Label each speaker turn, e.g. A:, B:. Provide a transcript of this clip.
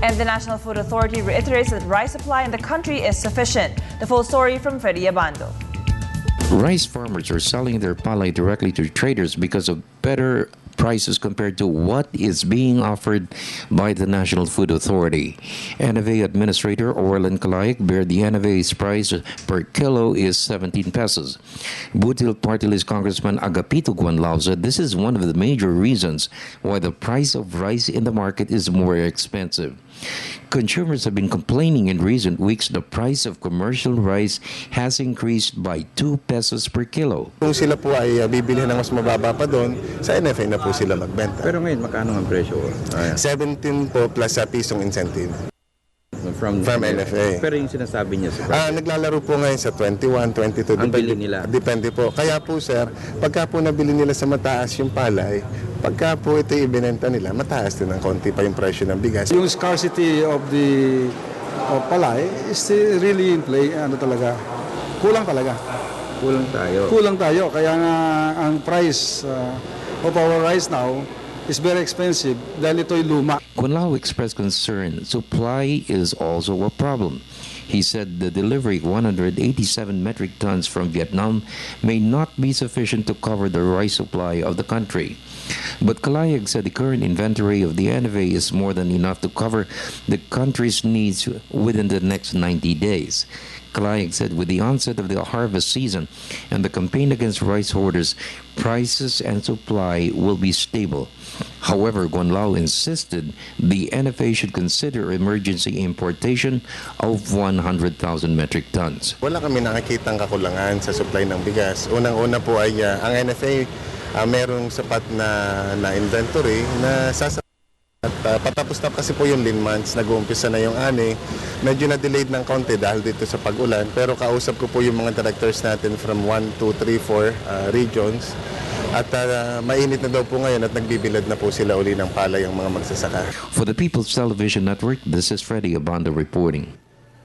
A: And the National Food Authority reiterates that rice supply in the country is sufficient. The full story from Freddy Abando.
B: Rice farmers are selling their palay directly to traders because of better prices compared to what is being offered by the National Food Authority. NFA Administrator Orlan Calayek bear the NFA's price per kilo is 17 pesos. Butil Party List Congressman Agapito Guanlao said this is one of the major reasons why the price of rice in the market is more expensive. Consumers have been complaining in recent weeks the price of commercial rice has increased by 2 pesos per kilo.
C: Kung sila po ay bibili ng mas mababa pa doon, sa NFA na po sila magbenta.
D: Pero ngayon, magkano ang presyo?
C: 17 po plus sa pisong incentive. From NFA.
D: Pero yung sinasabi niya sa
C: naglalaro po ngayon sa 21, 22.
D: Ang bili nila?
C: Depende po. Kaya po sir, pagka po nabili nila sa mataas yung palay, pagka po ito ibinenta nila, mataas din ng konti pa yung presyo ng bigas.
E: Yung scarcity of the palay is really in play. Kulang talaga. Kulang tayo. Kaya nga ang price of our rice now is very expensive dahil ito'y luma.
B: Guanlao expressed concern supply is also a problem. He said the delivery of 187 metric tons from Vietnam may not be sufficient to cover the rice supply of the country. But Calayek said the current inventory of the NFA is more than enough to cover the country's needs within the next 90 days. Calayek said with the onset of the harvest season and the campaign against rice hoarders, prices and supply will be stable. However, Guanlao insisted the NFA should consider emergency importation of 100,000 metric tons.
C: Wala kami nakikitang kakulangan sa supply ng bigas. Unang-una po ay ang NFA merong sapat na inventory na sasapat. At patapos na kasi po yung lean months, nag-uumpisa na yung ani. Medyo na-delayed ng konti dahil dito sa pag-ulan. Pero kausap ko po yung mga directors natin from 1, 2, 3, 4 regions. At mainit na daw po ngayon at nagbibilad na po sila uli ng palay ang mga magsasaka.
B: For the People's Television Network, this is Freddy Abando reporting.